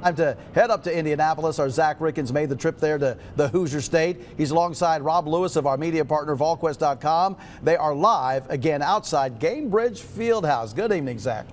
Time to head up to Indianapolis. Our Zack Rickens made the trip there to the Hoosier State. He's alongside Rob Lewis of our media partner, VolQuest.com. They are live again outside Gamebridge Fieldhouse. Good evening, Zack.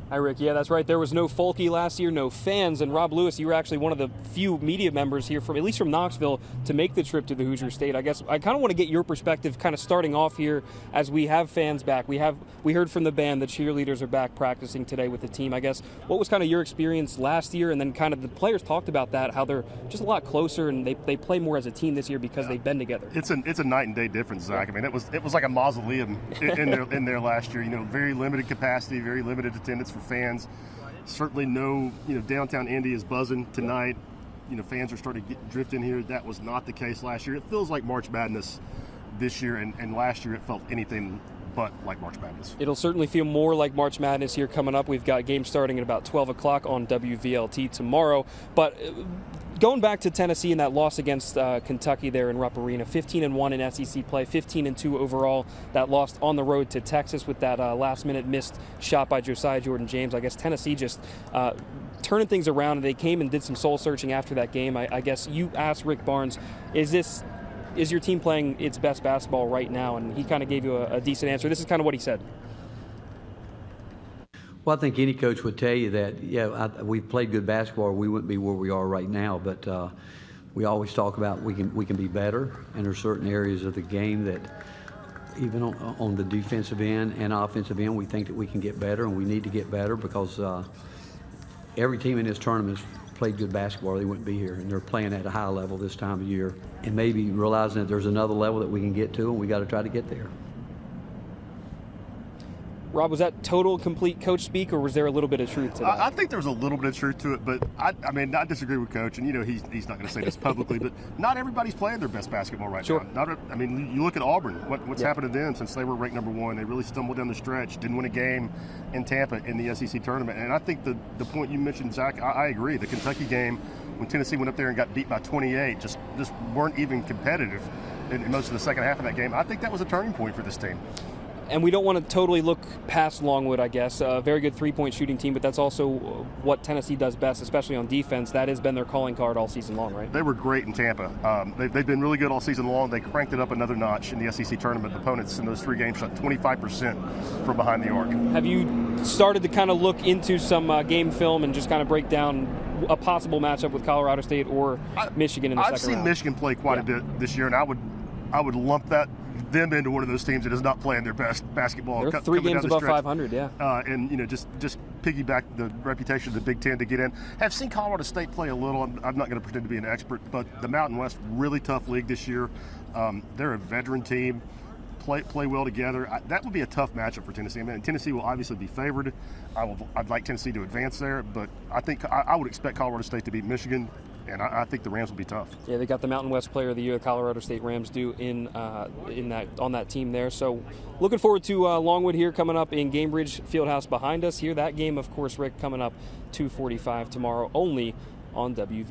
Hi, Rick. Yeah, that's right. There was no Folky last year, no fans. And Rob Lewis, you were actually one of the few media members here, from at least from Knoxville, to make the trip to the Hoosier State. I guess I kind of want to get your perspective, kind of starting off here, as we have fans back. We heard from the band the cheerleaders are back practicing today with the team. I guess what was kind of your experience last year, and then kind of the players talked about that, how they're just a lot closer and they play more as a team this year because they've been together. It's a night and day difference, Zach. I mean, it was like a mausoleum in there last year. You know, very limited capacity, very limited attendance for fans. Certainly no, downtown Indy is buzzing tonight. Fans are starting to drift in here. That was not the case last year. It feels like March Madness this year, and last year it felt anything but like March Madness. It'll certainly feel more like March Madness here coming up. We've got games starting at about 12 o'clock on WVLT tomorrow. But going back to Tennessee and that loss against Kentucky there in Rupp Arena, 15-1 in SEC play, 15-2 overall. That lost on the road to Texas with that last-minute missed shot by Josiah Jordan-James. I guess Tennessee just turning things around, and they came and did some soul-searching after that game. I guess you asked Rick Barnes, is your team playing its best basketball right now? And he kind of gave you a decent answer. This is kind of what he said. Well, I think any coach would tell you that, we've played good basketball, we wouldn't be where we are right now, but we always talk about we can be better, and there are certain areas of the game that even on the defensive end and offensive end, we think that we can get better, and we need to get better because every team in this tournament has played good basketball, they wouldn't be here, and they're playing at a high level this time of year, and maybe realizing that there's another level that we can get to, and we got to try to get there. Rob, was that total, complete coach speak, or was there a little bit of truth to that? I think there was a little bit of truth to it, but I disagree with Coach, and he's not going to say this publicly, but not everybody's playing their best basketball right now. You look at Auburn, what's happened to them since they were ranked number one. They really stumbled down the stretch, didn't win a game in Tampa in the SEC tournament, and I think the point you mentioned, Zach, I agree. The Kentucky game, when Tennessee went up there and got beat by 28, just weren't even competitive in most of the second half of that game. I think that was a turning point for this team. And we don't want to totally look past Longwood, I guess. A very good three-point shooting team, but that's also what Tennessee does best, especially on defense. That has been their calling card all season long, right? They were great in Tampa. They've been really good all season long. They cranked it up another notch in the SEC tournament. Opponents in those three games shot 25% from behind the arc. Have you started to kind of look into some game film and just kind of break down a possible matchup with Colorado State or Michigan in the second round? I've seen Michigan play quite a bit this year, and I would lump them into one of those teams that is not playing their best basketball. They're 3 games above 500, and just piggyback the reputation of the Big Ten to get in. Have seen Colorado State play a little. I'm not going to pretend to be an expert, but the Mountain West, really tough league this year. They're a veteran team. Play well together. That would be a tough matchup for Tennessee. Tennessee will obviously be favored. I'd like Tennessee to advance there, but I think I would expect Colorado State to beat Michigan, and I think the Rams will be tough. Yeah, they got the Mountain West Player of the Year, the Colorado State Rams do on that team there. So looking forward to Longwood here coming up in Gamebridge Fieldhouse behind us here. That game, of course, Rick, coming up 2:45 tomorrow only on WV.